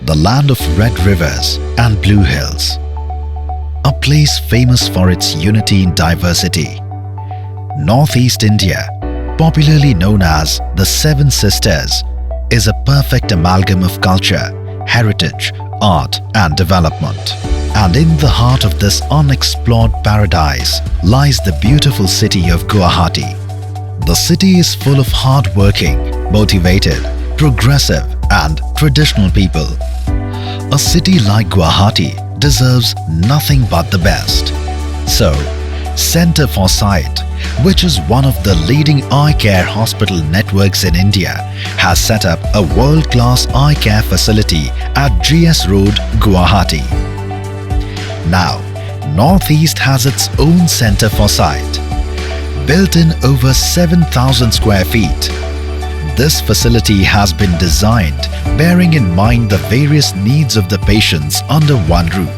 the land of red rivers and blue hills. A place famous for its unity in diversity. Northeast India, popularly known as the Seven Sisters, is a perfect amalgam of culture, heritage, art and development. And in the heart of this unexplored paradise lies the beautiful city of Guwahati. The city is full of hard-working, motivated, progressive and traditional people. A city like Guwahati deserves nothing but the best. So, Center For Sight, which is one of the leading eye care hospital networks in India, has set up a world-class eye care facility at GS Road, Guwahati. Now, Northeast has its own Center For Sight. Built in over 7,000 square feet, this facility has been designed bearing in mind the various needs of the patients under one roof.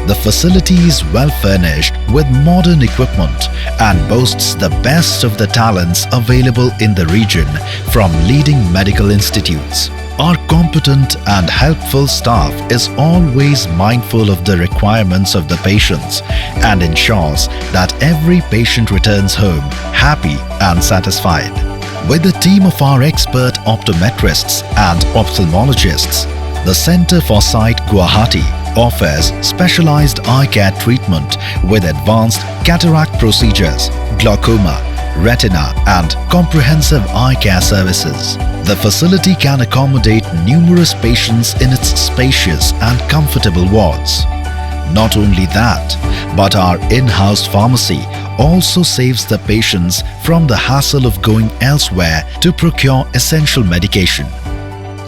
The facility is well furnished with modern equipment and boasts the best of the talents available in the region from leading medical institutes. Our competent and helpful staff is always mindful of the requirements of the patients and ensures that every patient returns home happy and satisfied. With a team of our expert optometrists and ophthalmologists, the Center For Sight Guwahati offers specialized eye care treatment with advanced cataract procedures, glaucoma, retina and comprehensive eye care services. The facility can accommodate numerous patients in its spacious and comfortable wards. Not only that, but our in-house pharmacy also saves the patients from the hassle of going elsewhere to procure essential medication.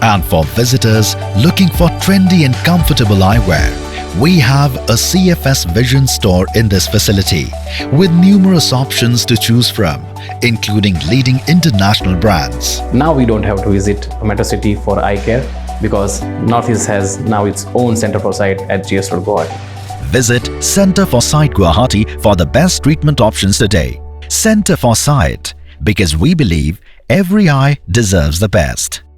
And for visitors looking for trendy and comfortable eyewear, we have a CFS Vision store in this facility with numerous options to choose from, including leading international brands. Now we don't have to visit a metro city for eye care because Northeast has now its own Center For Sight at GS Road, Guwahati. Visit Center For Sight Guwahati for the best treatment options today. Center For Sight, because we believe every eye deserves the best.